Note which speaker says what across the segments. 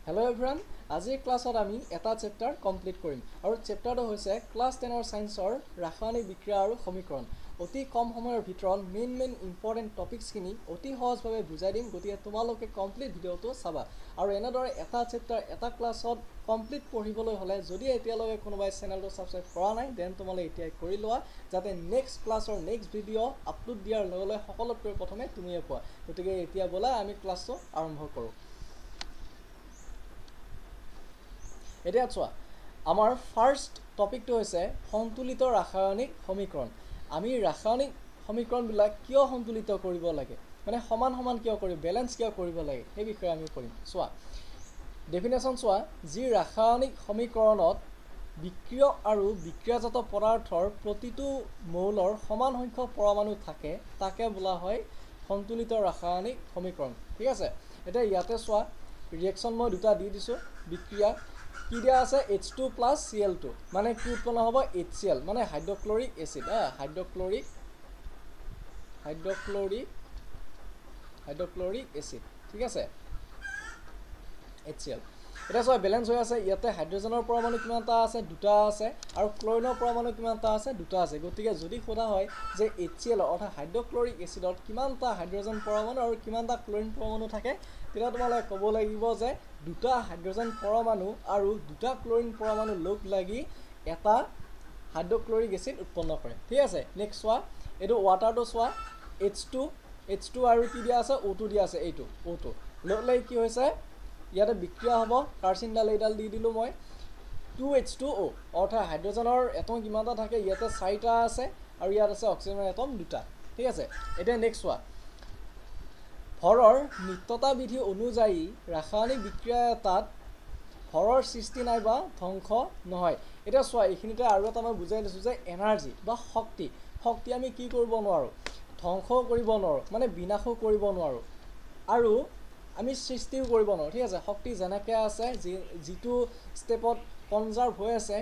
Speaker 1: Hello everyone, আজিৰ ক্লাছত আমি এটা চেপ্টাৰ কমপ্লিট কৰিম আৰু চেপ্টাৰটো হৈছে ক্লাছ 10 সায়েন্সৰ ৰাসায়নিক বিক্ৰিয়া আৰু সমীকৰণ অতি কম সময়ৰ ভিতৰত মেইন ইম্পৰ্টেন্ট টপিকছখিনি অতি সহজভাৱে বুজাই দিম গতিকে তোমালোকে কমপ্লিট ভিডিঅটো চাবা আৰু এনেদৰে এটা চেপ্টাৰ এটা ক্লাছত কমপ্লিট পঢ়িবলৈ হলে যদি এতিয়ালৈকে কোনোবাই চেনেলটো সাবস্ক্ৰাইব কৰা নাই দেন তোমালোকে এতিয়াই কৰি লোৱা যাতে নেক্সট ক্লাছৰ নেক্সট ভিডিঅ' আপলোড দিয়াৰ লগে লগে সকলোতকৈ প্ৰথমে তুমিয়ে পোৱা গতিকে এতিয়া বলা আমি ক্লাছটো আৰম্ভ কৰোঁ এতিয়া চোৱা আমাৰ ফাৰ্স্ট টপিকটো হৈছে সন্তুলিত ৰাসায়নিক সমীকৰণ আমি ৰাসায়নিক সমীকৰণবিলাক কিয় সন্তুলিত কৰিব লাগে মানে সমান সমান কিয় কৰিব ব্যালেন্স কিয় কৰিব লাগে সেই বিষয়ে আমি কৰিম চোৱা ডেফিনেশ্যন চোৱা যি ৰাসায়নিক সমীকৰণত বিক্ৰিয়ক আৰু বিক্ৰিয়াজাত পদাৰ্থৰ প্ৰতিটো মৌলৰ সমান সংখ্যক পৰমাণু থাকে তাকে বোলা হয় সন্তুলিত ৰাসায়নিক সমীকৰণ ঠিক আছে এটা ইয়াতে চোৱা ৰিঅ্যাকশন মই দুটা দি দিছো বিক্ৰিয়া কি দিয়া আছে H2 + Cl2 মানে কি উৎপন্ন হ'ব HCl মানে হাইড্ৰক্লোৰিক এসিড হাইড্ৰক্লোৰিক এসিড ঠিক আছে HCl এটা সব ব্যালেন্স হৈ আছে ইয়াতে হাইড্ৰোজেনৰ পৰমাণু কিমানটা আছে দুটা আছে আৰু ক্লোৰিনৰ পৰমাণু কিমানটা আছে দুটা আছে গতিকে যদি সোধা হয় যে HCl অৰ্থাৎ হাইড্ৰক্লোৰিক এসিডত কিমানটা হাইড্ৰোজেন পৰমাণু আৰু কিমানটা ক্লোৰিন পৰমাণু থাকে তেতিয়া তোমালৈ ক'ব লাগিব যে দুটা হাইড্ৰোজেন পৰমাণু আৰু দুটা ক্লোৰিন পৰমাণু লগ লাগি এটা হাইড্ৰক্লোৰিক এসিড উৎপন্ন কৰে ঠিক আছে নেক্সট চোৱা এটো ওয়াটাৰটো চোৱা H2 আৰু কি দিয়া আছে O2 দিয়া আছে এইটো O2 লগ লাগি কি হৈছে ইয়াতে বিক্ৰিয়া হ'ব কাৰ্চিনডাল এইডাল দি দিলো মই 2H2O অৰ্থাৎ হাইড্ৰোজেনৰ এটম কিমানটা থাকে ইয়াতে 4টা আছে আৰু ইয়াত আছে অক্সিজেনৰ এটম দুটা ঠিক আছে এটা নেক্সট চোৱা ভৰৰ নিত্যতা বিধি অনুযায়ী ৰাসায়নিক বিক্ৰিয়া এটাত ভৰৰ সৃষ্টি নাইবা ধ্বংস নহয় এটা চোৱা এইখিনিতে আৰু এটা মই বুজাই দিছো যে এনাৰ্জি বা শক্তি আমি কি কৰিব নোৱাৰো ধ্বংস কৰিব নোৱাৰো মানে বিনাশ কৰিব নোৱাৰো আৰু আমি সৃষ্টিও কৰিব নোৱাৰো ঠিক আছে শক্তি যেনেকৈ আছে যিটো ষ্টেপত কনজাৰ্ভ হৈ আছে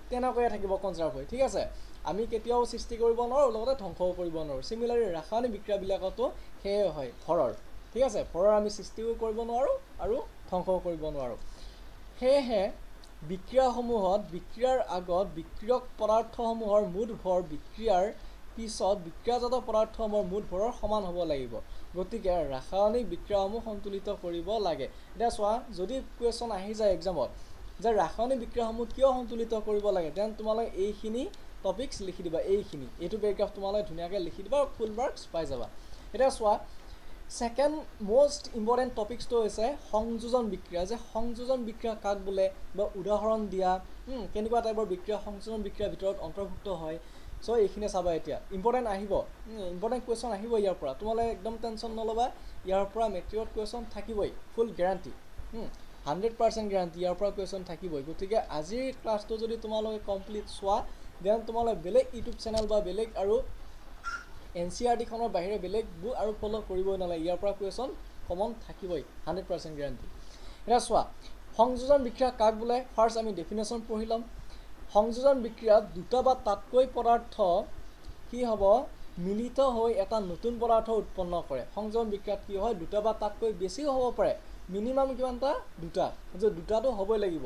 Speaker 1: তেনেকৈ থাকিব কনজাৰ্ভ হৈ ঠিক আছে আমি কেতিয়াও সৃষ্টি কৰিব নোৱাৰো লগতে ধ্বংসও কৰিব নোৱাৰো সিমিলাৰলি ৰাসায়নিক বিক্ৰিয়াবিলাকতো হেই হয় ভৰৰ ঠিক আছে ভৰৰ আমি সৃষ্টিও কৰিব নোৱাৰো আৰু ধ্বংসও কৰিব নোৱাৰো হেহে বিক্ৰিয়াসমূহত বিক্ৰিয়াৰ আগত বিক্ৰিয়ক পদাৰ্থসমূহৰ মুঠ ভৰ বিক্ৰিয়াৰ পিছত বিক্ৰিয়াজাত পদাৰ্থসমূহৰ মুঠ ভৰৰ সমান হ'ব লাগিব গতিকে ৰাসায়নিক বিক্ৰিয়াসমূহ সন্তুলিত কৰিব লাগে এটা চোৱা যদি কোৱেশ্চন আহি যায় এক্সামত যে ৰাসায়নিক বিক্ৰিয়াসমূহ কিয় সন্তুলিত কৰিব লাগে দেন তোমালৈ এইখিনি টপিকস লিখি দিবা এইটো প্যাৰাগ্ৰাফ তোমালৈ ধুনীয়াকৈ লিখি দিবা ফুল মাৰ্কস পাই যাবা এটা চোৱা সেকেন্ড মোস্ট ইম্পৰ্টেন্ট টপিকসটো হৈছে সংযোজন বিক্ৰিয়া যে সংযোজন বিক্ৰিয়া কাক বোলে বা উদাহৰণ দিয়া কেনেকুৱা টাইপৰ বিক্ৰিয়া সংযোজন বিক্ৰিয়াৰ ভিতৰত অন্তৰ্ভুক্ত হয় সো এইখিনি চাবা এতিয়া ইম্পৰ্টেন্ট আহিব ইম্পৰ্টেন্ট কোৱেশ্চন আহিব ইয়াৰ পৰা তোমালৈ একদম টেনচন নলবা ইয়াৰ পৰা মেট্ৰিকত কোৱেশ্চন থাকিবই ফুল গ্যাৰান্টি 100% গ্যাৰান্টি ইয়াৰ পৰা কোৱেশ্চন থাকিবই গতিকে আজিৰ ক্লাছটো যদি তোমালোকে কমপ্লিট চোৱা দেন তোমালৈ বেলেগ ইউটিউব চেনেল বা বেলেগ আৰু NCERT খনৰ বাহিৰে বেলেগ বুক আৰু ফলো কৰিবই নালাগে ইয়াৰ পৰা কোৱেশ্চন কমন থাকিবই 100% গ্যাৰান্টি এটা চোৱা সংযোজন বিক্ৰিয়া কাক বোলে ফাৰ্স্ট আমি ডেফিনেশ্যন পঢ়িলাম সংযোজন বিক্ৰিয়াত দুটা বা তাতকৈ পদাৰ্থ কি হ'ব মিলিত হৈ এটা নতুন পদাৰ্থ উৎপন্ন কৰে সংযোজন বিক্ৰিয়াত কি হয় দুটা বা তাতকৈ বেছিও হ'ব পাৰে মিনিমাম কিমানটা দুটা যে দুটাটো হ'বই লাগিব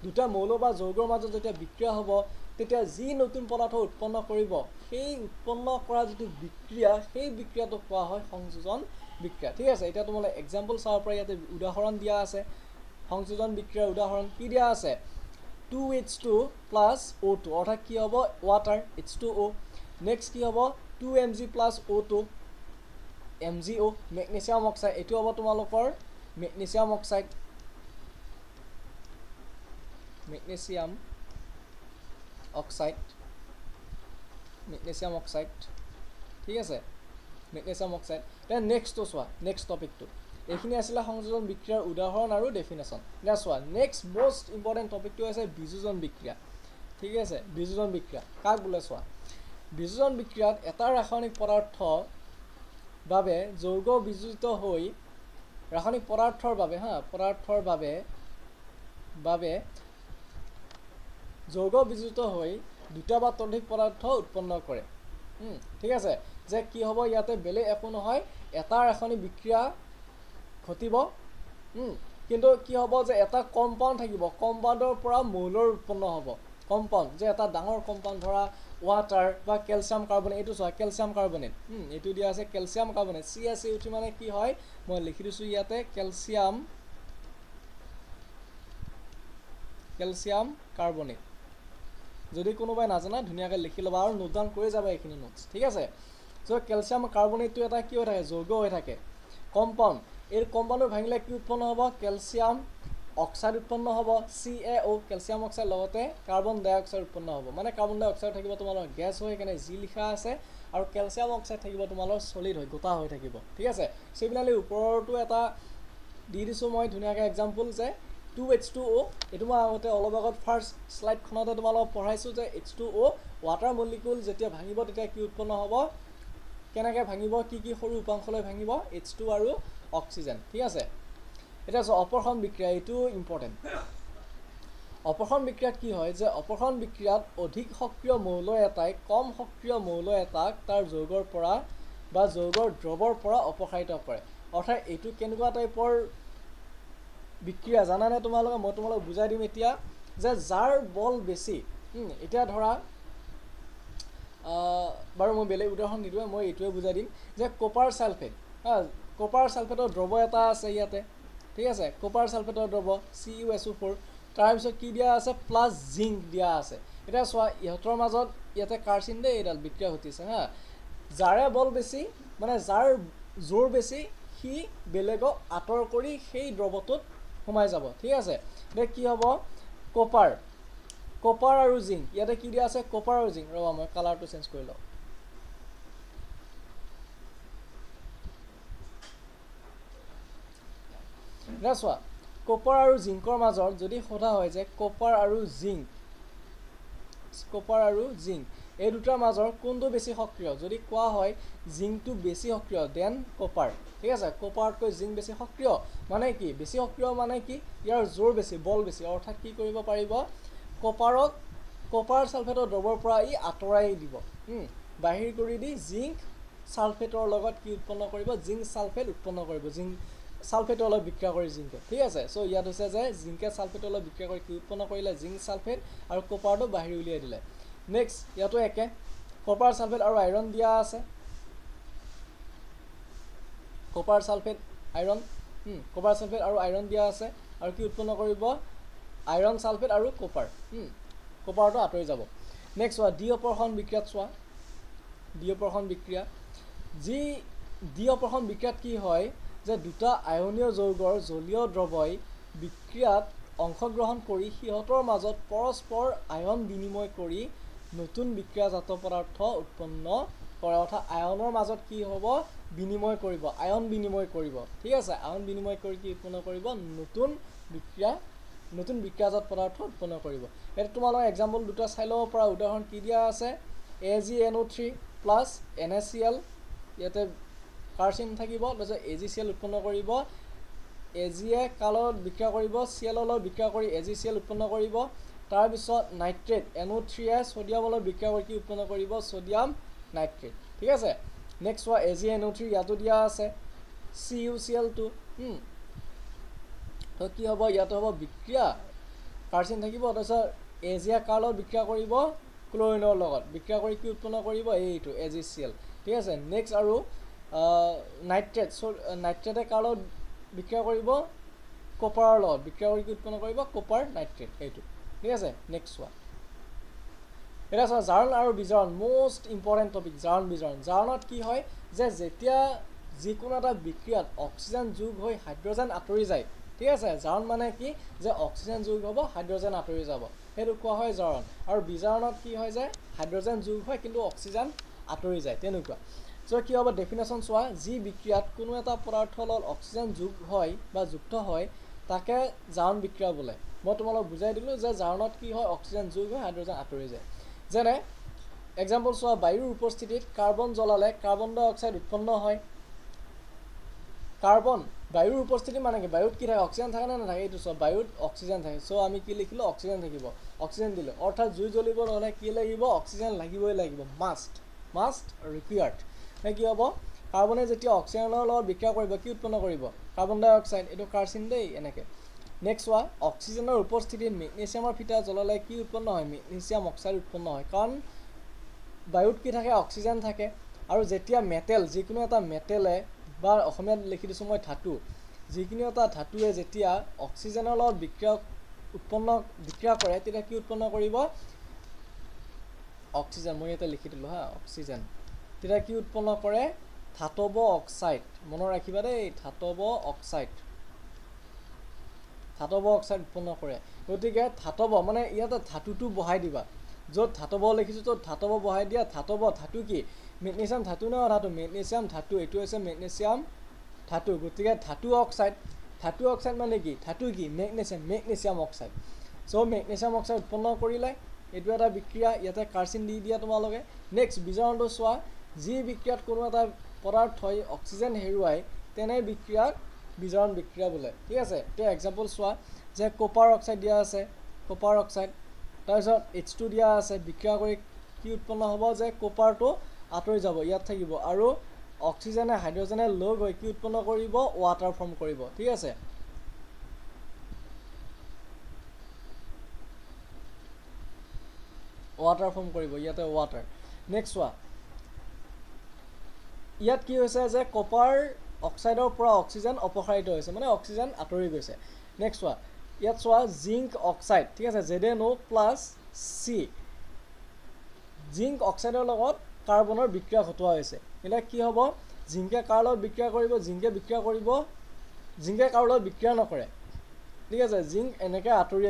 Speaker 1: দুটা মৌল বা যৌগৰ মাজত যেতিয়া বিক্ৰিয়া হ'ব তেতিয়া যি নতুন পদাৰ্থ উৎপন্ন কৰিব সেই উৎপন্ন কৰা যিটো বিক্ৰিয়া সেই বিক্ৰিয়াটো কোৱা হয় সংযোজন বিক্ৰিয়া ঠিক আছে এতিয়া তোমালৈ এক্সাম্পল চাব পৰা ইয়াতে উদাহৰণ দিয়া আছে সংযোজন বিক্ৰিয়াৰ উদাহৰণ কি দিয়া আছে 2H2 + O2 অৰ্থাৎ কি হ'ব ওয়াটাৰ H2O নেক্সট কি হ'ব 2Mg + O2 MgO magnesium oxide এটো হ'ব তোমালোকৰ মেগনেছিয়াম অক্সাইড ঠিক আছে মেগনেছিয়াম অক্সাইড দেন নেক্সট চোৱা নেক্সট টপিকটো এইখিনি আছিল সংযোজন বিক্ৰিয়াৰ উদাহৰণ আৰু ডেফিনেশ্যন এতিয়া চোৱা নেক্সট মোস্ট ইম্পৰ্টেন্ট টপিকটো আছে বিযোজন বিক্ৰিয়া ঠিক আছে বিযোজন বিক্ৰিয়া কাক বোলে চোৱা বিযোজন বিক্ৰিয়াত এটা ৰাসায়নিক পদাৰ্থ বাবে যৌগ বিযোজিত হৈ ৰাসায়নিক পদাৰ্থৰ বাবে যৌগ বিযোজিত হৈ দুটা বা ততোধিক পদাৰ্থ উৎপন্ন কৰে ঠিক আছে যে কি হ'ব ইয়াতে বেলেগ একো নহয় এটা ৰাসায়নিক বিক্ৰিয়া ঘটিব কিন্তু কি হ'ব যে এটা কম্পাউণ্ড থাকিব, কম্পাউণ্ডৰ পৰা মৌলৰ উৎপন্ন হ'ব। কম্পাউণ্ড যে এটা ডাঙৰ কম্পাউণ্ড ধৰা ৱাটাৰ বা কেলছিয়াম কাৰ্বনেট, এইটো চোৱা কেলছিয়াম কাৰ্বনেট, এইটো দিয়া আছে কেলছিয়াম কাৰ্বনেট, CaCO3 মানে কি হয় মই লিখি দিছোঁ ইয়াতে কেলছিয়াম কাৰ্বনেট। যদি কোনোবাই নাজানা ধুনীয়াকৈ লিখি ল'বা আৰু নোট ডাউন কৰি যাবা এইখিনি নোটছ, ঠিক আছে। চ' কেলছিয়াম কাৰ্বনেটটো এটা কি হৈ থাকে, যৌগ হৈ থাকে, কম্পাউণ্ড। এই কম্পাউণ্ডটো ভাঙিলে কি উৎপন্ন হ'ব, কেলছিয়াম অক্সাইড উৎপন্ন হ'ব, CaO কেলছিয়াম অক্সাইড, লগতে কাৰ্বন ডাই অক্সাইড উৎপন্ন হ'ব। মানে কাৰ্বন ডাই অক্সাইড থাকিব তোমালোকৰ গেছ হৈ, সেইকাৰণে জি লিখা আছে, আৰু কেলছিয়াম অক্সাইড থাকিব তোমালোকৰ চলিড হৈ, গোটা হৈ থাকিব, ঠিক আছে। চিমিলাৰলি ওপৰতো এটা দি দিছোঁ মই ধুনীয়াকৈ এক্সাম্পল যে 2H2O, এইটো মই আগতে অলপ আগত ফাৰ্ষ্ট শ্লাইডখনতে তোমালোকক পঢ়াইছোঁ যে H2O ৱাটাৰ মলিকুল যেতিয়া ভাঙিব তেতিয়া কি উৎপন্ন হ'ব, কেনেকৈ ভাঙিব, কি কি সৰু উপাংশলৈ ভাঙিব, H2 আৰু অক্সিজেন, ঠিক আছে। এতিয়া অপৰখন বিক্ৰিয়া, এইটো ইম্পৰ্টেণ্ট। অপৰখন বিক্ৰিয়াত কি হয় যে অপৰখন বিক্ৰিয়াত অধিক সক্ৰিয় মৌল এটাই কম সক্ৰিয় মৌল এটাক তাৰ যৌগৰ পৰা বা যৌগৰ দ্ৰৱৰ পৰা অপসাৰিত কৰে। অৰ্থাৎ এইটো কেনেকুৱা টাইপৰ বিক্ৰিয়া জানানে তোমালোকে, মই তোমালোকক বুজাই দিম এতিয়া যে যাৰ বল বেছি, এতিয়া ধৰা বাৰু মই বেলেগ উদাহৰণ নিদিওঁ, মই এইটোৱে বুজাই দিম যে কপাৰ ছালফেট, কপাৰ ছালফেটৰ দ্ৰৱ এটা আছে ইয়াতে, ঠিক আছে, কপাৰ ছালফেটৰ দ্ৰৱ CuSO4, তাৰপিছত কি দিয়া আছে, প্লাছ জিংক দিয়া আছে। এতিয়া চোৱা ইহঁতৰ মাজত ইয়াতে কাৰ্চিন দেই এইডাল বিক্ৰিয়া ঘটিছে হা, যাৰে বল বেছি মানে যাৰ জোৰ বেছি সি বেলেগক আঁতৰ কৰি সেই দ্ৰৱটোত সোমাই যাব, ঠিক আছে। এতিয়া কি হ'ব, কপাৰ আৰু জিংক, ইয়াতে কি দিয়া আছে, কপাৰ আৰু জিংক, ৰ'বা মই কালাৰটো চেঞ্জ কৰি লওঁ। এতিয়া চোৱা কপাৰ আৰু জিংকৰ মাজত যদি সোধা হয় যে কপাৰ আৰু জিংক এই দুটাৰ মাজৰ কোনটো বেছি সক্ৰিয়, যদি কোৱা হয় জিংকটো বেছি সক্ৰিয় দেন কপাৰ, ঠিক আছে, কপাৰতকৈ জিংক বেছি সক্ৰিয়, মানে কি বেছি সক্ৰিয় মানে কি ইয়াৰ জোৰ বেছি, বল বেছি, অৰ্থাৎ কি কৰিব পাৰিব, কপাৰ ছালফেটৰ দ্ৰৱৰ পৰা ই আঁতৰাই দিব, বাহিৰ কৰি দি জিংক ছালফেটৰ লগত কি উৎপন্ন কৰিব, জিংক ছালফেট উৎপন্ন কৰিব, জিংক ছালফেটৰ লগত বিক্ৰিয়া কৰি জিংকে, ঠিক আছে। চ' ইয়াত হৈছে যে জিংকে ছালফেটৰ লগত বিক্ৰিয়া কৰি কি উৎপন্ন কৰিলে, জিংক ছালফেট, আৰু কপাৰটো বাহিৰ উলিয়াই দিলে। নেক্সট ইয়াতো একে, কপাৰ ছালফেট আৰু আইৰণ দিয়া আছে, কপাৰ ছালফেট আৰু আইৰণ দিয়া আছে, আৰু কি উৎপন্ন কৰিব, আইৰণ ছালফেট আৰু কপাৰটো আঁতৰি যাব। নেক্সট চোৱা ডি অপৰখন বিক্ৰিয়াত, চোৱা ডি অপৰখন বিক্ৰিয়াত কি হয় যে দুটা আয়নীয় যৌগৰ জলীয় দ্ৰৱই বিক্ৰিয়াত অংশগ্ৰহণ কৰি সিহঁতৰ মাজত পৰস্পৰ আয়ন বিনিময় কৰি নতুন বিক্ৰিয়াজাত পদাৰ্থ উৎপন্ন কৰে। অৰ্থাৎ আয়নৰ মাজত কি হ'ব, বিনিময় কৰিব, আয়ন বিনিময় কৰিব, ঠিক আছে, আয়ন বিনিময় কৰি কি উৎপন্ন কৰিব, নতুন বিক্ৰিয়াজাত পদাৰ্থ উৎপন্ন কৰিব। এতিয়া তোমালোকৰ এক্সাম্পল দুটা চাই ল'ব পৰা, উদাহৰণ কি দিয়া আছে, AgNO3 প্লাছ NaCl, ইয়াতে কাৰ্চিন থাকিব, তাৰপিছত AgCl উৎপন্ন কৰিব, Ag কালত বিক্ৰিয়া কৰিব, Cl লগত বিক্ৰিয়া কৰি AgCl উৎপন্ন কৰিব, তাৰপিছত নাইট্ৰেট NO3 ছ'ডিয়ামৰ লগত বিক্ৰিয়া কৰি কি উৎপন্ন কৰিব, ছ'ডিয়াম নাইট্ৰেট, ঠিক আছে। নেক্সট চোৱা AgNO3 ইয়াতো দিয়া আছে, CuCl2, তো কি হ'ব, ইয়াতো হ'ব বিক্ৰিয়া, কাৰ্চিন থাকিব, তাৰপিছত Ag কাৰ লগত বিক্ৰিয়া কৰিব, ক্লৰিনৰ লগত বিক্ৰিয়া কৰি কি উৎপন্ন কৰিব, এইটো AgCl, ঠিক আছে। নেক্সট আৰু নাইট্ৰেটে কাৰ লগত বিক্ৰিয়া কৰিব, কপাৰৰ লগত বিক্ৰিয়া কৰি কি উৎপন্ন কৰিব, কপাৰ নাইট্ৰেট, এইটো, ঠিক আছে। নেক্সট চোৱা, এতিয়া চোৱা জাৰণ আৰু বিজাৰণ, মষ্ট ইম্পৰ্টেণ্ট টপিক, জাৰণ বিজাৰণ। জাৰণত কি হয় যে যেতিয়া যিকোনো এটা বিক্ৰিয়াত অক্সিজেন যোগ হৈ হাইড্ৰজেন আঁতৰি যায়, ঠিক আছে, জাৰণ মানে কি যে অক্সিজেন যোগ হ'ব, হাইড্ৰজেন আঁতৰি যাব, সেইটো কোৱা হয় জাৰণ। আৰু বিজাৰণত কি হয় যে হাইড্ৰজেন যোগ হয় কিন্তু অক্সিজেন আঁতৰি যায়, তেনেকুৱা। চ' কি হ'ব, ডেফিনেশ্যন চোৱা, যি বিক্ৰিয়াত কোনো এটা পদাৰ্থৰ লগত অক্সিজেন যোগ হয় বা যুক্ত হয় তাকে জাৰণ বিক্ৰিয়া বোলে। মই তোমালোকক বুজাই দিলোঁ যে জাৰণত কি হয়, অক্সিজেন যোগ হয়, হাইড্ৰজেন আঁতৰি যায়। যেনে এক্সাম্পল চোৱা, বায়ুৰ উপস্থিতিত কাৰ্বন জ্বলালে কাৰ্বন ডাই অক্সাইড উৎপন্ন হয়। বায়ুৰ উপস্থিতি মানে কি, বায়ুত কি থাকে, অক্সিজেন থাকে নে নাথাকে, এইটো চোৱা, বায়ুত অক্সিজেন থাকে, চ' আমি কি লিখিলোঁ, অক্সিজেন থাকিব, অক্সিজেন দিলোঁ, অৰ্থাৎ জুই জ্বলিব নহ'লে কি লাগিব, অক্সিজেন লাগিবই লাগিব, মাষ্ট ৰিকুৱাৰ্ড। কি হ'ব, কাৰ্বনে যেতিয়া অক্সিজেনৰ লগত বিক্ৰিয়া কৰিব কি উৎপন্ন কৰিব কাৰ্বন ডাই অক্সাইড এইটো কাৰ্চিন দেই এনেকৈ নেক্সট চোৱা অক্সিজেনৰ উপস্থিতিত মেগনেছিয়ামৰ ফিটা জ্বলালে কি উৎপন্ন হয় মেগনেছিয়াম অক্সাইড উৎপন্ন হয় কাৰণ বায়ুত কি থাকে অক্সিজেন থাকে আৰু যেতিয়া মেটেল যিকোনো এটা মেটেলে বা অসমীয়াত লিখি দিছোঁ মই ধাতু যিকোনো এটা ধাতুৱে যেতিয়া অক্সিজেনৰ লগত বিক্ৰিয়া কৰে তেতিয়া কি উৎপন্ন কৰিব অক্সিজেন মই ইয়াতে লিখি দিলোঁ হা অক্সিজেন তেতিয়া কি উৎপন্ন কৰে ধাতৱ অক্সাইড মনত ৰাখিবা দেই ধাতৱ অক্সাইড উৎপন্ন কৰে গতিকে ধাতৱ মানে ইয়াতে ধাতুটো বহাই দিবা য'ত ধাতৱ লিখিছোঁ ত'ত ধাতৱ বহাই দিয়া ধাতু কি মেগনেছিয়াম ধাতু নহয় ধাতু মেগনেছিয়াম ধাতু এইটো হৈছে মেগনেছিয়াম ধাতু গতিকে ধাতু অক্সাইড মানে কি ধাতু কি মেগনেছিয়াম অক্সাইড চ' মেগনেছিয়াম অক্সাইড উৎপন্ন কৰিলে এইটো এটা বিক্ৰিয়া ইয়াতে কাৰ্চিন দি দিয়া তোমালোকে নেক্সট বিজাৰণটো চোৱা যি বিক্ৰিয়াত কোনো এটা পদাৰ্থই অক্সিজেন হেৰুৱাই তেনে বিক্ৰিয়াক বিজাৰণ বিক্ৰিয়া বোলে ঠিক আছে এতিয়া এক্সাম্পল চোৱা যে কপাৰ অক্সাইড দিয়া আছে কপাৰ অক্সাইড তাৰপিছত H2 দিয়া আছে বিক্ৰিয়া কৰি কি উৎপন্ন হ'ব যে কপাৰটো আঁতৰি যাব ইয়াত থাকিব আৰু অক্সিজেনে হাইড্ৰজেনে লগ হৈ কি উৎপন্ন কৰিব ৱাটাৰ ফৰ্ম কৰিব ঠিক আছে ৱাটাৰ ফৰ্ম কৰিব ইয়াতে ৱাটাৰ নেক্সট চোৱা ইয়াত কি হৈছে যে কপাৰ অক্সাইডৰ পৰা অক্সিজেন অপসাৰিত হৈছে মানে অক্সিজেন আঁতৰি গৈছে নেক্সট চোৱা ইয়াত চোৱা জিংক অক্সাইড ঠিক আছে ZnO প্লাছ চি জিংক অক্সাইডৰ লগত কাৰ্বনৰ বিক্ৰিয়া ঘটোৱা হৈছে এতিয়া কি হ'ব জিংকে কাৰ লগত বিক্ৰিয়া কৰিব জিংকে কাৰো লগত বিক্ৰিয়া নকৰে ঠিক আছে জিংক এনেকৈ আঁতৰি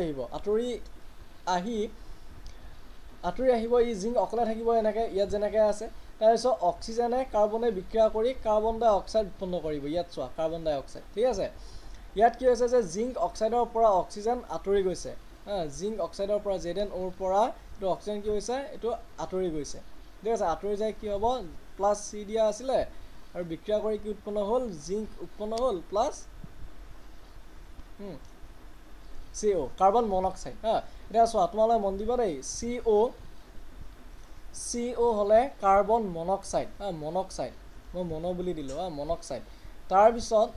Speaker 1: আহিব ই জিংক অকলে থাকিব এনেকৈ ইয়াত যেনেকৈ আছে তাৰপিছত অক্সিজেনে কাৰ্বনে বিক্ৰিয়া কৰি কাৰ্বন ডাই অক্সাইড উৎপন্ন কৰিব ইয়াত চোৱা কাৰ্বন ডাই অক্সাইড ঠিক আছে ইয়াত কি হৈছে যে জিংক অক্সাইডৰ পৰা অক্সিজেন আঁতৰি গৈছে জিংক অক্সাইডৰ পৰা ZnOৰ পৰা এইটো অক্সিজেন কি হৈছে এইটো আঁতৰি গৈছে ঠিক আছে আঁতৰি যায় কি হ'ব প্লাছ চি দিয়া আছিলে আৰু বিক্ৰিয়া কৰি কি উৎপন্ন হ'ল জিংক উৎপন্ন হ'ল প্লাছ CO কাৰ্বন মনক্সাইড এতিয়া চোৱা তোমালোকে মন দিবা দেই CO হ'লে কাৰ্বন মনক্সাইড মই মন বুলি দিলোঁ মনক্সাইড তাৰপিছত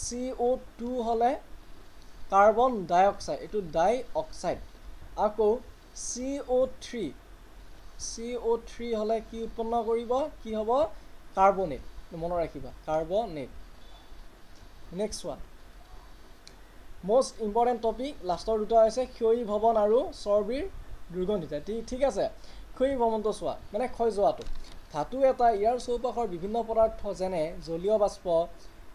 Speaker 1: CO2 হ'লে কাৰ্বন ডাই অক্সাইড এইটো ডাই অক্সাইড আকৌ CO3 হ'লে কি উৎপন্ন কৰিব কি হ'ব কাৰ্বনেট মনত ৰাখিবা carbonate next one most important topic লাষ্টৰ দুটা হৈছে ক্ষয়ী ভৱন আৰু চৰ্বিৰ দুৰ্গন্ধিতা ঠিক আছে ক্ষয়ী ভৱনটো চোৱা মানে ক্ষয় যোৱাটো ধাতু এটা ইয়াৰ চৌপাশৰ বিভিন্ন পদাৰ্থ যেনে জলীয় বাষ্প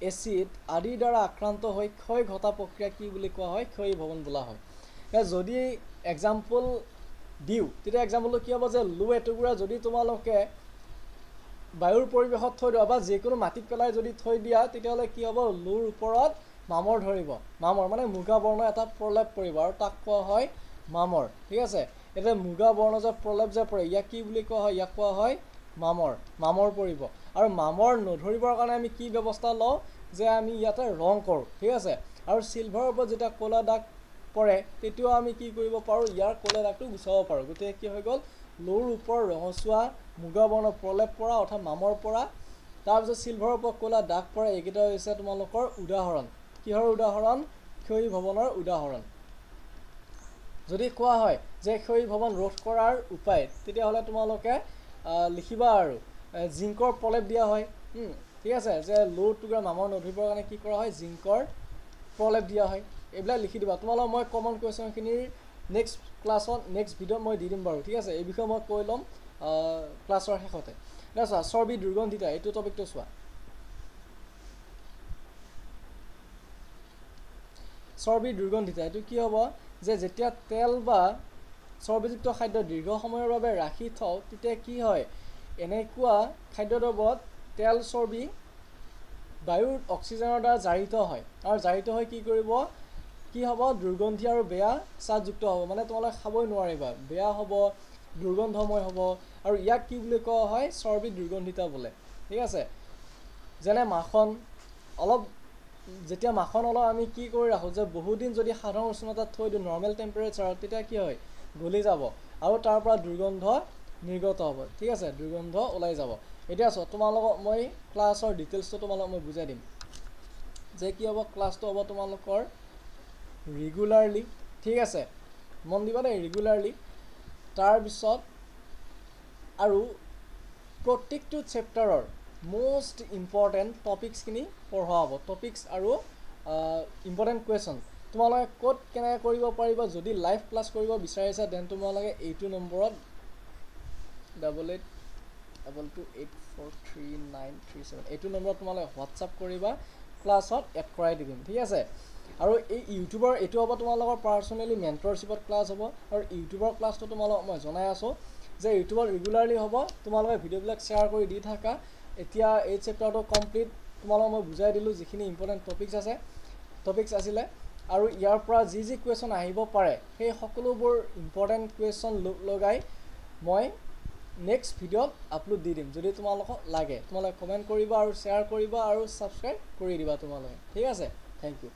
Speaker 1: এচিড আদিৰ দ্বাৰা আক্ৰান্ত হৈ ক্ষয় ঘটা প্ৰক্ৰিয়া কি বুলি কোৱা হয় ক্ষয়ী ভৱন বোলা হয় যদি এক্সাম্পল দিওঁ তেতিয়া এক্সাম্পলটো কি হ'ব যে লো এটুকুৰা যদি তোমালোকে বায়ুৰ পৰিৱেশত থৈ দিয়া বা যিকোনো মাটিত পেলাই যদি থৈ দিয়া তেতিয়াহ'লে কি হ'ব লোৰ ওপৰত মামৰ ধৰিব মামৰ মানে মুগা বৰ্ণ এটা প্ৰলেপ পৰিব আৰু তাক কোৱা হয় মামৰ ঠিক আছে এতিয়া মুগা বৰ্ণ যে প্ৰলেপ যে পৰে ইয়াক কি বুলি কোৱা হয় ইয়াক কোৱা হয় মামৰ পৰিব আৰু মামৰ নধৰিবৰ কাৰণে আমি কি ব্যৱস্থা লওঁ যে আমি ইয়াতে ৰং কৰোঁ ঠিক আছে আৰু চিলভাৰৰ ওপৰত যেতিয়া ক'লা দাগ পৰে তেতিয়াও আমি কি কৰিব পাৰোঁ ইয়াৰ ক'লা দাগটো গুচাব পাৰোঁ গতিকে কি হৈ গ'ল লোৰ ওপৰত ৰঙচুৱা মুগা বৰ্ণৰ প্ৰলেপ পৰা অৰ্থাৎ মামৰ পৰা তাৰপিছত চিলভাৰৰ ওপৰত ক'লা দাগ পৰে এইকেইটা হৈছে তোমালোকৰ উদাহৰণ কিহৰ উদাহৰণ ক্ষয়ী ভৱনৰ উদাহৰণ যদি কোৱা হয় যে ক্ষয়ী ভৱন ৰোধ কৰাৰ উপায় তেতিয়াহ'লে তোমালোকে লিখিবা আৰু জিংকৰ প্ৰলেপ দিয়া হয় ঠিক আছে যে লোৰ টুকুৰা মামৰ নধৰিবৰ কাৰণে কি কৰা হয় জিংকৰ প্ৰলেপ দিয়া হয় এইবিলাক লিখি দিবা তোমালোকক মই কমন কুৱেশ্যনখিনিৰ নেক্সট ক্লাছত নেক্সট ভিডিঅ'ত মই দি দিম বাৰু ঠিক আছে এই বিষয়ে মই কৈ ল'ম ক্লাছৰ শেষতে এতিয়া চোৱা চৰ্বি দুৰ্গন্ধিতা এইটো টপিকটো চোৱা চৰ্বি দুৰ্গন্ধিতা এইটো কি হ'ব যে যেতিয়া তেল বা চৰ্বিযুক্ত খাদ্য দীৰ্ঘ সময়ৰ বাবে ৰাখি থওঁ তেতিয়া কি হয় এনেকুৱা খাদ্যদ্ৰব্যত তেল চৰ্বি বায়ুৰ অক্সিজেনৰ দ্বাৰা জাৰিত হয় আৰু জাৰিত হৈ কি কৰিব কি হ'ব দুৰ্গন্ধি আৰু বেয়া স্বাদযুক্ত হ'ব মানে তোমালোকে খাবই নোৱাৰিবা বেয়া হ'ব দুৰ্গন্ধময় হ'ব আৰু ইয়াক কি বুলি কোৱা হয় চৰ্বি দুৰ্গন্ধিতা বোলে ঠিক আছে যেনে মাখন অলপ যেতিয়া মাখন অলপ আমি কি কৰি ৰাখোঁ যে বহুদিন যদি সাধাৰণ উষ্ণতাত থৈ দিওঁ নৰ্মেল টেম্পাৰেচাৰত তেতিয়া কি হয় গলি যাব আৰু তাৰ পৰা দুৰ্গন্ধ নিৰ্গত হ'ব ঠিক আছে দুৰ্গন্ধ ওলাই যাব এতিয়া চোৱা তোমালোকক মই ক্লাছৰ ডিটেইলছটো তোমালোকক মই বুজাই দিম যে কি হ'ব ক্লাছটো হ'ব তোমালোকৰ ৰেগুলাৰলি ঠিক আছে মন দিবা দেই ৰেগুলাৰলি তাৰপিছত আৰু প্ৰত্যেকটো চেপ্টাৰৰ মোষ্ট ইম্পৰ্টেণ্ট টপিকছখিনি পঢ়োৱা হ'ব টপিকছ আৰু ইম্পৰ্টেণ্ট কুৱেশ্যন তোমালোকে ক'ত কেনেকৈ কৰিব পাৰিবা যদি লাইভ ক্লাছ কৰিব বিচাৰিছা দেন তোমালোকে এইটো নম্বৰত 8882843937 এইটো নম্বৰত তোমালোকে হোৱাটছআপ কৰিবা ক্লাছত এড কৰাই দিম ঠিক আছে আৰু এই ইউটিউবৰ এইটো হ'ব তোমালোকৰ পাৰ্চনেলি মেণ্টৰশ্বিপত ক্লাছ হ'ব আৰু ইউটিউবৰ ক্লাছটো তোমালোকক মই জনাই আছোঁ যে ইউটিউবত ৰেগুলাৰলি হ'ব তোমালোকে ভিডিঅ'বিলাক শ্বেয়াৰ কৰি দি থাকা এতিয়া এই চেপ্টাৰটো কমপ্লিট তোমালোকক মই বুজাই দিলোঁ যিখিনি ইম্পৰ্টেণ্ট টপিকছ আছিলে আৰু ইয়াৰ পৰা যি কুৱেশ্যন আহিব পাৰে সেই সকলোবোৰ ইম্পৰ্টেণ্ট কুৱেশ্যন লগাই মই নেক্সট ভিডিঅ'ত আপলোড দি দিম যদি তোমালোকক লাগে তোমালোকে কমেণ্ট কৰিবা আৰু শ্বেয়াৰ কৰিবা আৰু ছাবস্ক্ৰাইব কৰি দিবা তোমালোকে ঠিক আছে থেংক ইউ